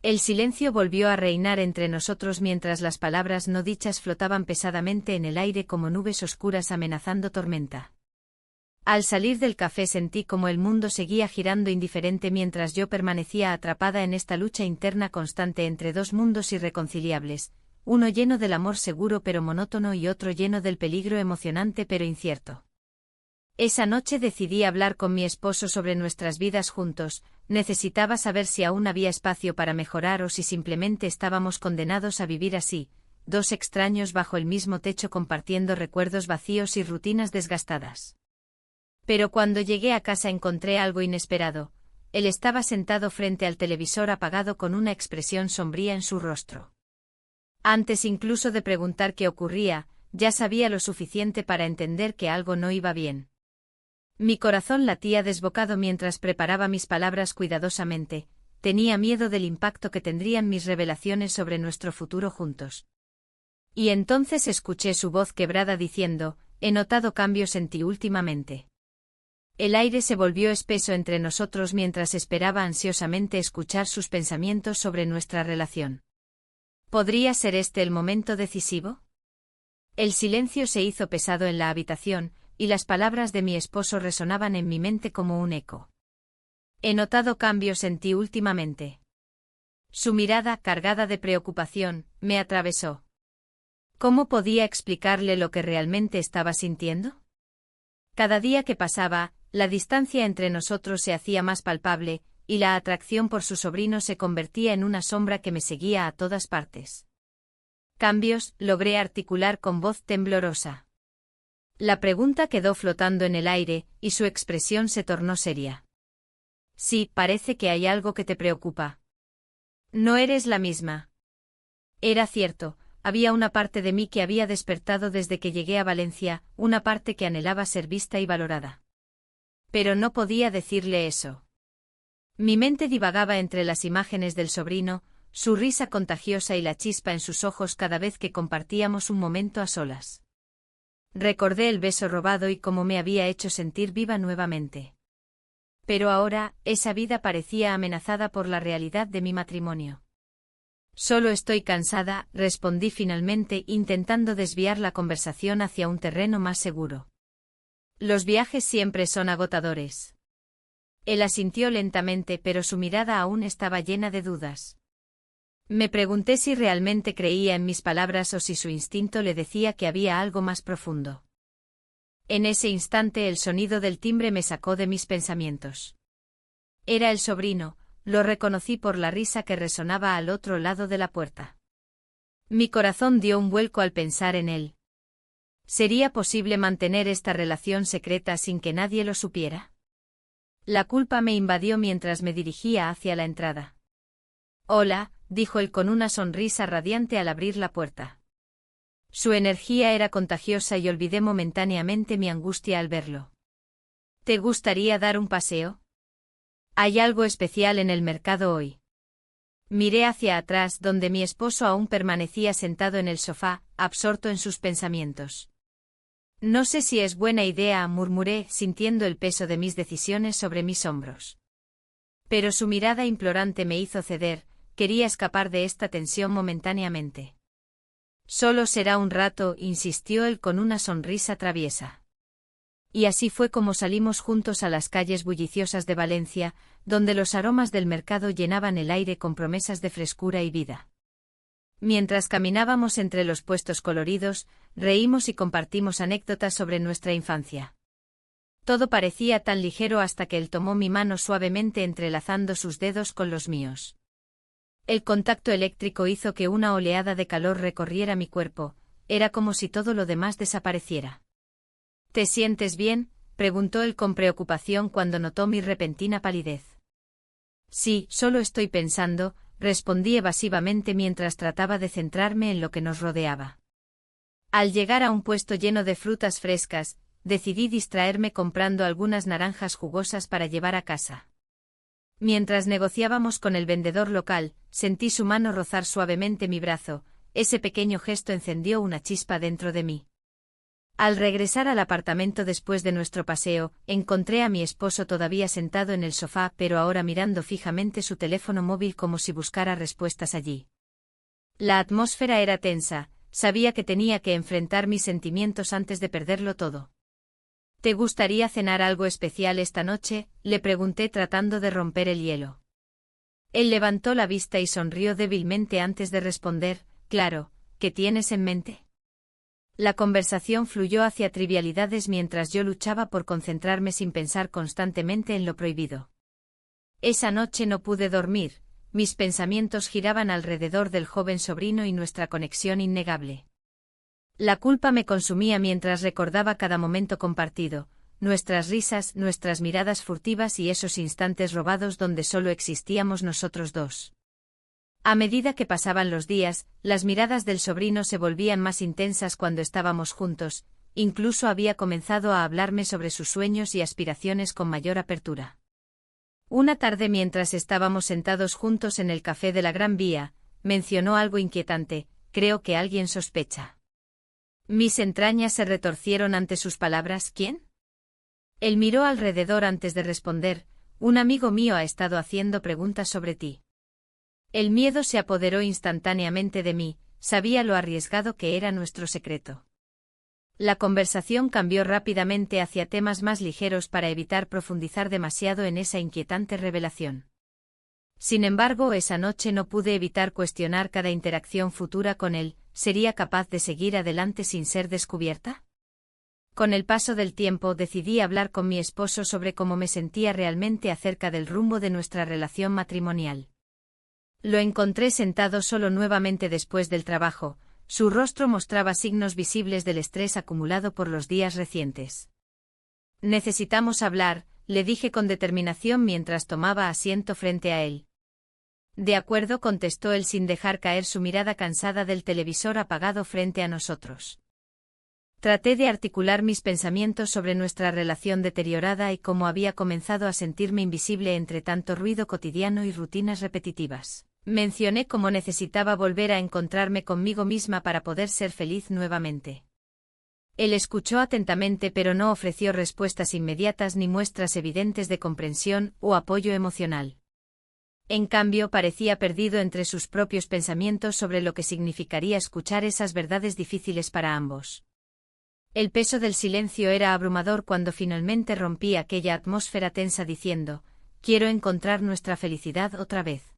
El silencio volvió a reinar entre nosotros mientras las palabras no dichas flotaban pesadamente en el aire como nubes oscuras amenazando tormenta. Al salir del café sentí como el mundo seguía girando indiferente mientras yo permanecía atrapada en esta lucha interna constante entre dos mundos irreconciliables, uno lleno del amor seguro pero monótono y otro lleno del peligro emocionante pero incierto. Esa noche decidí hablar con mi esposo sobre nuestras vidas juntos. Necesitaba saber si aún había espacio para mejorar o si simplemente estábamos condenados a vivir así, dos extraños bajo el mismo techo compartiendo recuerdos vacíos y rutinas desgastadas. Pero cuando llegué a casa encontré algo inesperado. Él estaba sentado frente al televisor apagado con una expresión sombría en su rostro. Antes incluso de preguntar qué ocurría, ya sabía lo suficiente para entender que algo no iba bien. Mi corazón latía desbocado mientras preparaba mis palabras cuidadosamente. Tenía miedo del impacto que tendrían mis revelaciones sobre nuestro futuro juntos. Y entonces escuché su voz quebrada diciendo: he notado cambios en ti últimamente. El aire se volvió espeso entre nosotros mientras esperaba ansiosamente escuchar sus pensamientos sobre nuestra relación. ¿Podría ser este el momento decisivo? El silencio se hizo pesado en la habitación, y las palabras de mi esposo resonaban en mi mente como un eco. He notado cambios en ti últimamente. Su mirada, cargada de preocupación, me atravesó. ¿Cómo podía explicarle lo que realmente estaba sintiendo? Cada día que pasaba, la distancia entre nosotros se hacía más palpable, y la atracción por su sobrino se convertía en una sombra que me seguía a todas partes. Cambios, logré articular con voz temblorosa. La pregunta quedó flotando en el aire, y su expresión se tornó seria. Sí, parece que hay algo que te preocupa. No eres la misma. Era cierto, había una parte de mí que había despertado desde que llegué a Valencia, una parte que anhelaba ser vista y valorada. Pero no podía decirle eso. Mi mente divagaba entre las imágenes del sobrino, su risa contagiosa y la chispa en sus ojos cada vez que compartíamos un momento a solas. Recordé el beso robado y cómo me había hecho sentir viva nuevamente. Pero ahora, esa vida parecía amenazada por la realidad de mi matrimonio. Solo estoy cansada, respondí finalmente, intentando desviar la conversación hacia un terreno más seguro. Los viajes siempre son agotadores. Él asintió lentamente, pero su mirada aún estaba llena de dudas. Me pregunté si realmente creía en mis palabras o si su instinto le decía que había algo más profundo. En ese instante el sonido del timbre me sacó de mis pensamientos. Era el sobrino, lo reconocí por la risa que resonaba al otro lado de la puerta. Mi corazón dio un vuelco al pensar en él. ¿Sería posible mantener esta relación secreta sin que nadie lo supiera? La culpa me invadió mientras me dirigía hacia la entrada. Hola, dijo él con una sonrisa radiante al abrir la puerta. Su energía era contagiosa y olvidé momentáneamente mi angustia al verlo. ¿Te gustaría dar un paseo? Hay algo especial en el mercado hoy. Miré hacia atrás donde mi esposo aún permanecía sentado en el sofá, absorto en sus pensamientos. No sé si es buena idea, murmuré, sintiendo el peso de mis decisiones sobre mis hombros. Pero su mirada implorante me hizo ceder. Quería escapar de esta tensión momentáneamente. Solo será un rato, insistió él con una sonrisa traviesa. Y así fue como salimos juntos a las calles bulliciosas de Valencia, donde los aromas del mercado llenaban el aire con promesas de frescura y vida. Mientras caminábamos entre los puestos coloridos, reímos y compartimos anécdotas sobre nuestra infancia. Todo parecía tan ligero hasta que él tomó mi mano suavemente entrelazando sus dedos con los míos. El contacto eléctrico hizo que una oleada de calor recorriera mi cuerpo, era como si todo lo demás desapareciera. ¿Te sientes bien?, preguntó él con preocupación cuando notó mi repentina palidez. Sí, solo estoy pensando, respondí evasivamente mientras trataba de centrarme en lo que nos rodeaba. Al llegar a un puesto lleno de frutas frescas, decidí distraerme comprando algunas naranjas jugosas para llevar a casa. Mientras negociábamos con el vendedor local, sentí su mano rozar suavemente mi brazo, ese pequeño gesto encendió una chispa dentro de mí. Al regresar al apartamento después de nuestro paseo, encontré a mi esposo todavía sentado en el sofá pero ahora mirando fijamente su teléfono móvil como si buscara respuestas allí. La atmósfera era tensa, sabía que tenía que enfrentar mis sentimientos antes de perderlo todo. ¿Te gustaría cenar algo especial esta noche?, le pregunté tratando de romper el hielo. Él levantó la vista y sonrió débilmente antes de responder, claro, ¿qué tienes en mente? La conversación fluyó hacia trivialidades mientras yo luchaba por concentrarme sin pensar constantemente en lo prohibido. Esa noche no pude dormir, mis pensamientos giraban alrededor del joven sobrino y nuestra conexión innegable. La culpa me consumía mientras recordaba cada momento compartido, nuestras risas, nuestras miradas furtivas y esos instantes robados donde solo existíamos nosotros dos. A medida que pasaban los días, las miradas del sobrino se volvían más intensas cuando estábamos juntos, incluso había comenzado a hablarme sobre sus sueños y aspiraciones con mayor apertura. Una tarde mientras estábamos sentados juntos en el café de la Gran Vía, mencionó algo inquietante, creo que alguien sospecha. Mis entrañas se retorcieron ante sus palabras, ¿quién? Él miró alrededor antes de responder, un amigo mío ha estado haciendo preguntas sobre ti. El miedo se apoderó instantáneamente de mí, sabía lo arriesgado que era nuestro secreto. La conversación cambió rápidamente hacia temas más ligeros para evitar profundizar demasiado en esa inquietante revelación. Sin embargo, esa noche no pude evitar cuestionar cada interacción futura con él, ¿sería capaz de seguir adelante sin ser descubierta? Con el paso del tiempo decidí hablar con mi esposo sobre cómo me sentía realmente acerca del rumbo de nuestra relación matrimonial. Lo encontré sentado solo nuevamente después del trabajo, su rostro mostraba signos visibles del estrés acumulado por los días recientes. Necesitamos hablar, le dije con determinación mientras tomaba asiento frente a él. De acuerdo, contestó él sin dejar caer su mirada cansada del televisor apagado frente a nosotros. Traté de articular mis pensamientos sobre nuestra relación deteriorada y cómo había comenzado a sentirme invisible entre tanto ruido cotidiano y rutinas repetitivas. Mencioné cómo necesitaba volver a encontrarme conmigo misma para poder ser feliz nuevamente. Él escuchó atentamente pero no ofreció respuestas inmediatas ni muestras evidentes de comprensión o apoyo emocional. En cambio, parecía perdido entre sus propios pensamientos sobre lo que significaría escuchar esas verdades difíciles para ambos. El peso del silencio era abrumador cuando finalmente rompí aquella atmósfera tensa diciendo, quiero encontrar nuestra felicidad otra vez.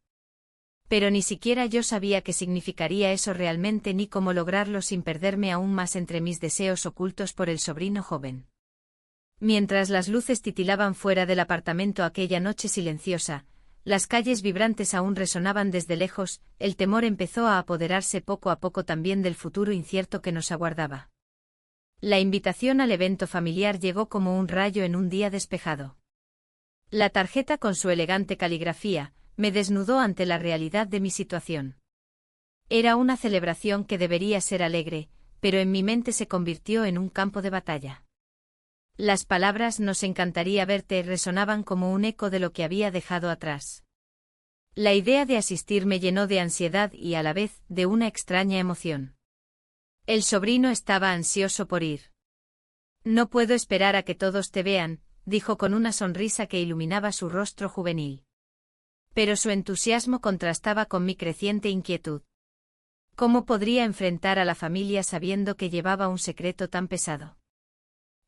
Pero ni siquiera yo sabía qué significaría eso realmente ni cómo lograrlo sin perderme aún más entre mis deseos ocultos por el sobrino joven. Mientras las luces titilaban fuera del apartamento aquella noche silenciosa, las calles vibrantes aún resonaban desde lejos, el temor empezó a apoderarse poco a poco también del futuro incierto que nos aguardaba. La invitación al evento familiar llegó como un rayo en un día despejado. La tarjeta con su elegante caligrafía me desnudó ante la realidad de mi situación. Era una celebración que debería ser alegre, pero en mi mente se convirtió en un campo de batalla. Las palabras «nos encantaría verte» resonaban como un eco de lo que había dejado atrás. La idea de asistir me llenó de ansiedad y a la vez de una extraña emoción. El sobrino estaba ansioso por ir. No puedo esperar a que todos te vean, dijo con una sonrisa que iluminaba su rostro juvenil. Pero su entusiasmo contrastaba con mi creciente inquietud. ¿Cómo podría enfrentar a la familia sabiendo que llevaba un secreto tan pesado?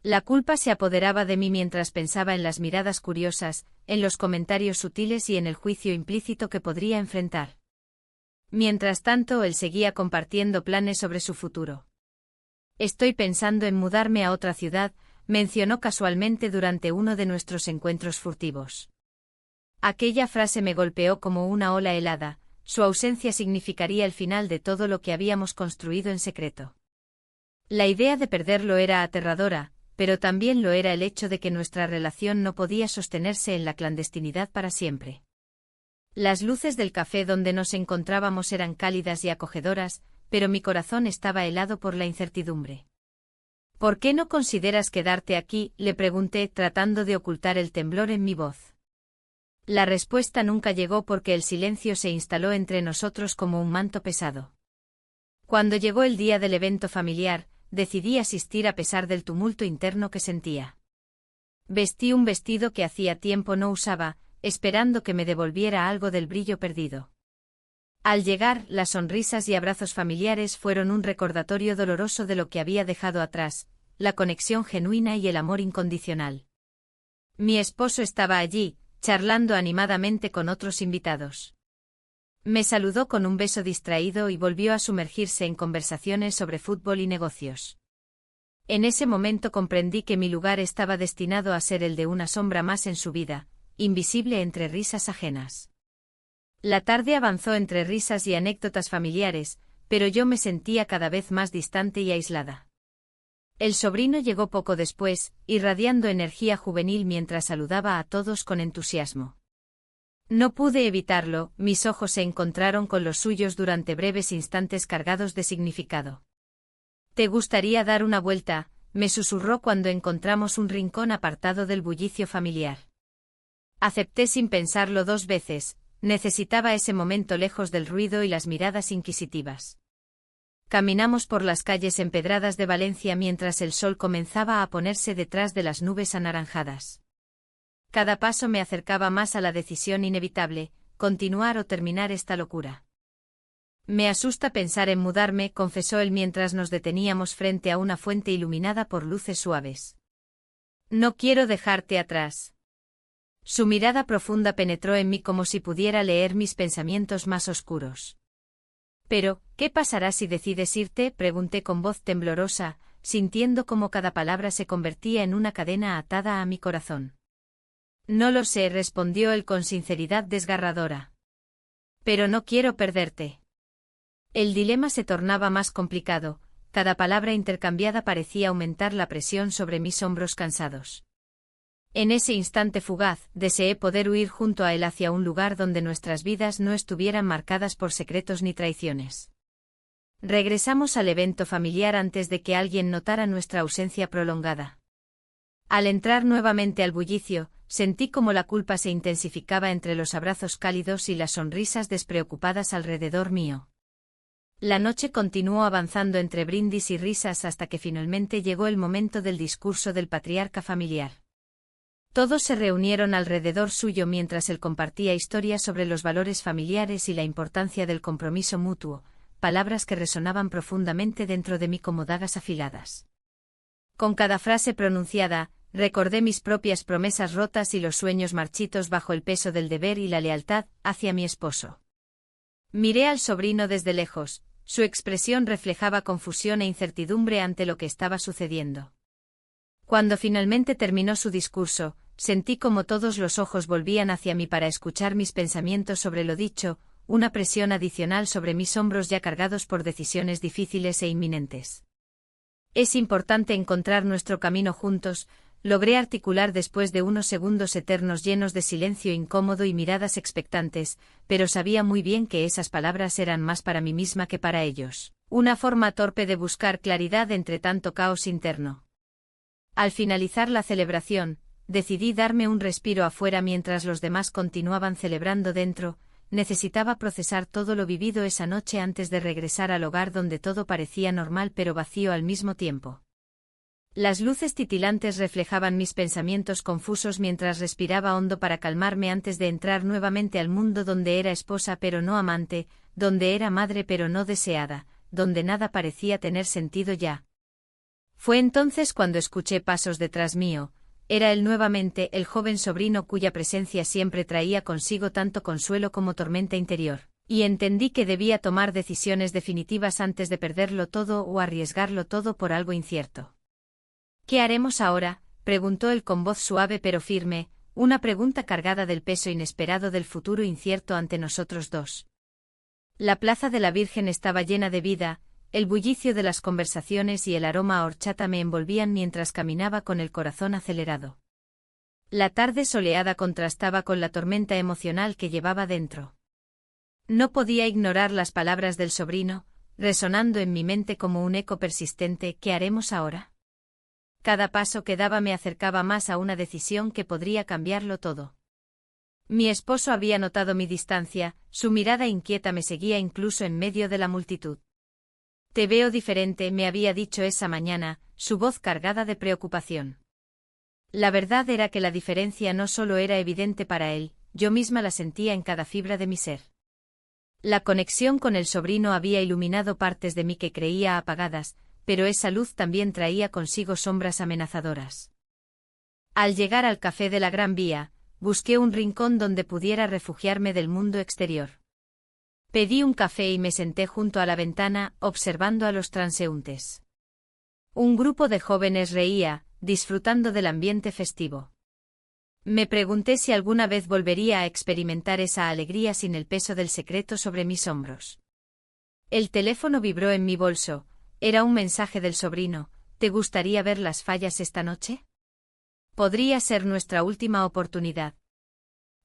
La culpa se apoderaba de mí mientras pensaba en las miradas curiosas, en los comentarios sutiles y en el juicio implícito que podría enfrentar. Mientras tanto, él seguía compartiendo planes sobre su futuro. Estoy pensando en mudarme a otra ciudad, mencionó casualmente durante uno de nuestros encuentros furtivos. Aquella frase me golpeó como una ola helada, su ausencia significaría el final de todo lo que habíamos construido en secreto. La idea de perderlo era aterradora, pero también lo era el hecho de que nuestra relación no podía sostenerse en la clandestinidad para siempre. Las luces del café donde nos encontrábamos eran cálidas y acogedoras, pero mi corazón estaba helado por la incertidumbre. ¿Por qué no consideras quedarte aquí?, le pregunté, tratando de ocultar el temblor en mi voz. La respuesta nunca llegó porque el silencio se instaló entre nosotros como un manto pesado. Cuando llegó el día del evento familiar, decidí asistir a pesar del tumulto interno que sentía. Vestí un vestido que hacía tiempo no usaba, esperando que me devolviera algo del brillo perdido. Al llegar, las sonrisas y abrazos familiares fueron un recordatorio doloroso de lo que había dejado atrás, la conexión genuina y el amor incondicional. Mi esposo estaba allí, charlando animadamente con otros invitados. Me saludó con un beso distraído y volvió a sumergirse en conversaciones sobre fútbol y negocios. En ese momento comprendí que mi lugar estaba destinado a ser el de una sombra más en su vida, invisible entre risas ajenas. La tarde avanzó entre risas y anécdotas familiares, pero yo me sentía cada vez más distante y aislada. El sobrino llegó poco después, irradiando energía juvenil mientras saludaba a todos con entusiasmo. No pude evitarlo, mis ojos se encontraron con los suyos durante breves instantes cargados de significado. «¿Te gustaría dar una vuelta?», me susurró cuando encontramos un rincón apartado del bullicio familiar. Acepté sin pensarlo 2 veces, necesitaba ese momento lejos del ruido y las miradas inquisitivas. Caminamos por las calles empedradas de Valencia mientras el sol comenzaba a ponerse detrás de las nubes anaranjadas. Cada paso me acercaba más a la decisión inevitable, continuar o terminar esta locura. Me asusta pensar en mudarme, confesó él mientras nos deteníamos frente a una fuente iluminada por luces suaves. No quiero dejarte atrás. Su mirada profunda penetró en mí como si pudiera leer mis pensamientos más oscuros. Pero, ¿qué pasará si decides irte?, pregunté con voz temblorosa, sintiendo cómo cada palabra se convertía en una cadena atada a mi corazón. No lo sé, respondió él con sinceridad desgarradora. Pero no quiero perderte. El dilema se tornaba más complicado, cada palabra intercambiada parecía aumentar la presión sobre mis hombros cansados. En ese instante fugaz, deseé poder huir junto a él hacia un lugar donde nuestras vidas no estuvieran marcadas por secretos ni traiciones. Regresamos al evento familiar antes de que alguien notara nuestra ausencia prolongada. Al entrar nuevamente al bullicio, sentí como la culpa se intensificaba entre los abrazos cálidos y las sonrisas despreocupadas alrededor mío. La noche continuó avanzando entre brindis y risas hasta que finalmente llegó el momento del discurso del patriarca familiar. Todos se reunieron alrededor suyo mientras él compartía historias sobre los valores familiares y la importancia del compromiso mutuo, palabras que resonaban profundamente dentro de mí como dagas afiladas. Con cada frase pronunciada, recordé mis propias promesas rotas y los sueños marchitos bajo el peso del deber y la lealtad hacia mi esposo. Miré al sobrino desde lejos, su expresión reflejaba confusión e incertidumbre ante lo que estaba sucediendo. Cuando finalmente terminó su discurso, sentí como todos los ojos volvían hacia mí para escuchar mis pensamientos sobre lo dicho, una presión adicional sobre mis hombros ya cargados por decisiones difíciles e inminentes. Es importante encontrar nuestro camino juntos, logré articular después de unos segundos eternos llenos de silencio incómodo y miradas expectantes, pero sabía muy bien que esas palabras eran más para mí misma que para ellos, una forma torpe de buscar claridad entre tanto caos interno. Al finalizar la celebración, decidí darme un respiro afuera mientras los demás continuaban celebrando dentro. Necesitaba procesar todo lo vivido esa noche antes de regresar al hogar donde todo parecía normal pero vacío al mismo tiempo. Las luces titilantes reflejaban mis pensamientos confusos mientras respiraba hondo para calmarme antes de entrar nuevamente al mundo donde era esposa pero no amante, donde era madre pero no deseada, donde nada parecía tener sentido ya. Fue entonces cuando escuché pasos detrás mío. Era él nuevamente, el joven sobrino cuya presencia siempre traía consigo tanto consuelo como tormenta interior, y entendí que debía tomar decisiones definitivas antes de perderlo todo o arriesgarlo todo por algo incierto. ¿Qué haremos ahora?, preguntó él con voz suave pero firme, una pregunta cargada del peso inesperado del futuro incierto ante nosotros dos. La plaza de la Virgen estaba llena de vida, el bullicio de las conversaciones y el aroma a horchata me envolvían mientras caminaba con el corazón acelerado. La tarde soleada contrastaba con la tormenta emocional que llevaba dentro. No podía ignorar las palabras del sobrino, resonando en mi mente como un eco persistente. ¿Qué haremos ahora? Cada paso que daba me acercaba más a una decisión que podría cambiarlo todo. Mi esposo había notado mi distancia, su mirada inquieta me seguía incluso en medio de la multitud. Te veo diferente, me había dicho esa mañana, su voz cargada de preocupación. La verdad era que la diferencia no solo era evidente para él, yo misma la sentía en cada fibra de mi ser. La conexión con el sobrino había iluminado partes de mí que creía apagadas, pero esa luz también traía consigo sombras amenazadoras. Al llegar al café de la Gran Vía, busqué un rincón donde pudiera refugiarme del mundo exterior. Pedí un café y me senté junto a la ventana, observando a los transeúntes. Un grupo de jóvenes reía, disfrutando del ambiente festivo. Me pregunté si alguna vez volvería a experimentar esa alegría sin el peso del secreto sobre mis hombros. El teléfono vibró en mi bolso. Era un mensaje del sobrino. ¿Te gustaría ver las fallas esta noche? Podría ser nuestra última oportunidad.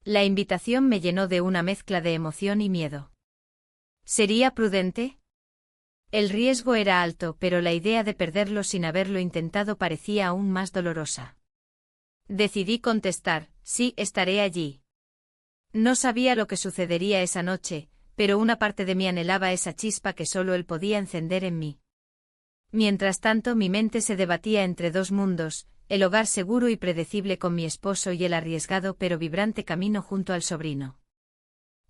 La invitación me llenó de una mezcla de emoción y miedo. ¿Sería prudente? El riesgo era alto, pero la idea de perderlo sin haberlo intentado parecía aún más dolorosa. Decidí contestar, sí, estaré allí. No sabía lo que sucedería esa noche, pero una parte de mí anhelaba esa chispa que solo él podía encender en mí. Mientras tanto, mi mente se debatía entre dos mundos, el hogar seguro y predecible con mi esposo y el arriesgado pero vibrante camino junto al sobrino.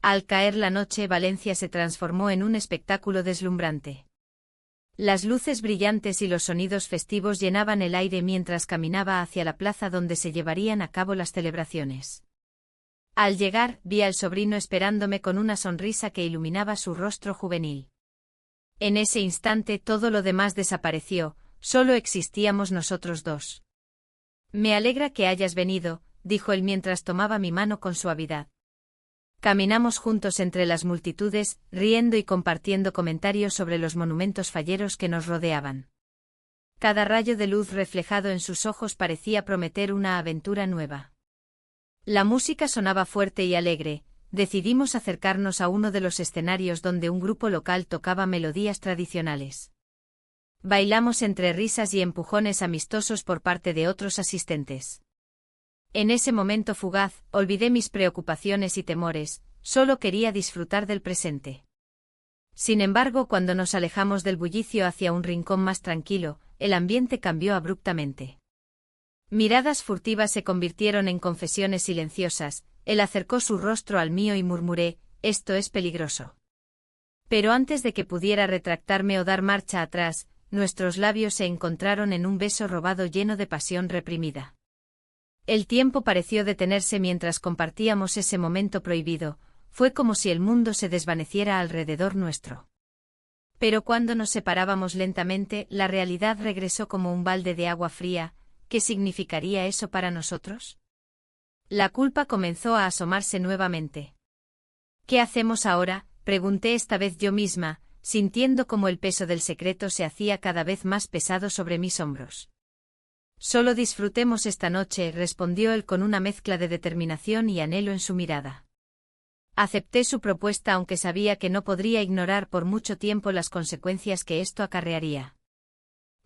Al caer la noche, Valencia se transformó en un espectáculo deslumbrante. Las luces brillantes y los sonidos festivos llenaban el aire mientras caminaba hacia la plaza donde se llevarían a cabo las celebraciones. Al llegar, vi al sobrino esperándome con una sonrisa que iluminaba su rostro juvenil. En ese instante todo lo demás desapareció, solo existíamos nosotros dos. Me alegra que hayas venido, dijo él mientras tomaba mi mano con suavidad. Caminamos juntos entre las multitudes, riendo y compartiendo comentarios sobre los monumentos falleros que nos rodeaban. Cada rayo de luz reflejado en sus ojos parecía prometer una aventura nueva. La música sonaba fuerte y alegre. Decidimos acercarnos a uno de los escenarios donde un grupo local tocaba melodías tradicionales. Bailamos entre risas y empujones amistosos por parte de otros asistentes. En ese momento fugaz, olvidé mis preocupaciones y temores, solo quería disfrutar del presente. Sin embargo, cuando nos alejamos del bullicio hacia un rincón más tranquilo, el ambiente cambió abruptamente. Miradas furtivas se convirtieron en confesiones silenciosas. Él acercó su rostro al mío y murmuré, «Esto es peligroso». Pero antes de que pudiera retractarme o dar marcha atrás, nuestros labios se encontraron en un beso robado lleno de pasión reprimida. El tiempo pareció detenerse mientras compartíamos ese momento prohibido, fue como si el mundo se desvaneciera alrededor nuestro. Pero cuando nos separábamos lentamente, la realidad regresó como un balde de agua fría. ¿Qué significaría eso para nosotros? La culpa comenzó a asomarse nuevamente. ¿Qué hacemos ahora?, pregunté esta vez yo misma, sintiendo como el peso del secreto se hacía cada vez más pesado sobre mis hombros. Solo disfrutemos esta noche, respondió él con una mezcla de determinación y anhelo en su mirada. Acepté su propuesta aunque sabía que no podría ignorar por mucho tiempo las consecuencias que esto acarrearía.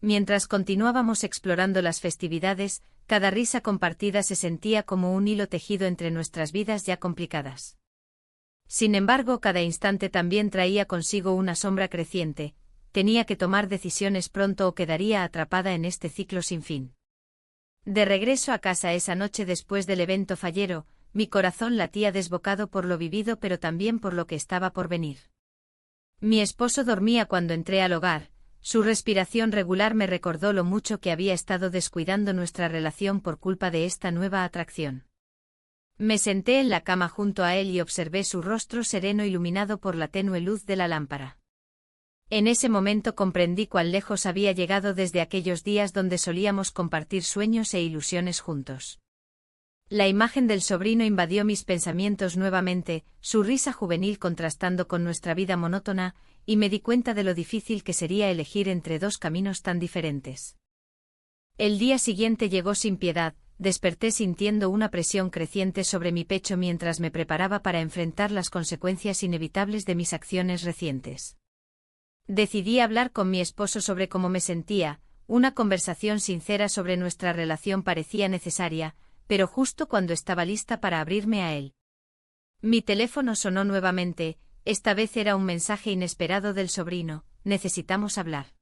Mientras continuábamos explorando las festividades, cada risa compartida se sentía como un hilo tejido entre nuestras vidas ya complicadas. Sin embargo, cada instante también traía consigo una sombra creciente. Tenía que tomar decisiones pronto o quedaría atrapada en este ciclo sin fin. De regreso a casa esa noche después del evento fallero, mi corazón latía desbocado por lo vivido pero también por lo que estaba por venir. Mi esposo dormía cuando entré al hogar. Su respiración regular me recordó lo mucho que había estado descuidando nuestra relación por culpa de esta nueva atracción. Me senté en la cama junto a él y observé su rostro sereno iluminado por la tenue luz de la lámpara. En ese momento comprendí cuán lejos había llegado desde aquellos días donde solíamos compartir sueños e ilusiones juntos. La imagen del sobrino invadió mis pensamientos nuevamente, su risa juvenil contrastando con nuestra vida monótona, y me di cuenta de lo difícil que sería elegir entre dos caminos tan diferentes. El día siguiente llegó sin piedad, desperté sintiendo una presión creciente sobre mi pecho mientras me preparaba para enfrentar las consecuencias inevitables de mis acciones recientes. Decidí hablar con mi esposo sobre cómo me sentía, una conversación sincera sobre nuestra relación parecía necesaria, pero justo cuando estaba lista para abrirme a él. Mi teléfono sonó nuevamente, esta vez era un mensaje inesperado del sobrino: necesitamos hablar.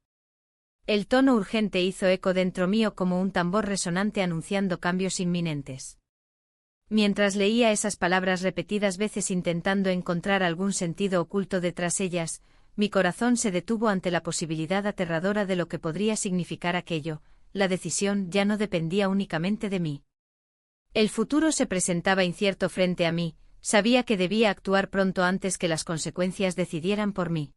El tono urgente hizo eco dentro mío como un tambor resonante anunciando cambios inminentes. Mientras leía esas palabras repetidas veces intentando encontrar algún sentido oculto detrás ellas, mi corazón se detuvo ante la posibilidad aterradora de lo que podría significar aquello. La decisión ya no dependía únicamente de mí. El futuro se presentaba incierto frente a mí, sabía que debía actuar pronto antes que las consecuencias decidieran por mí.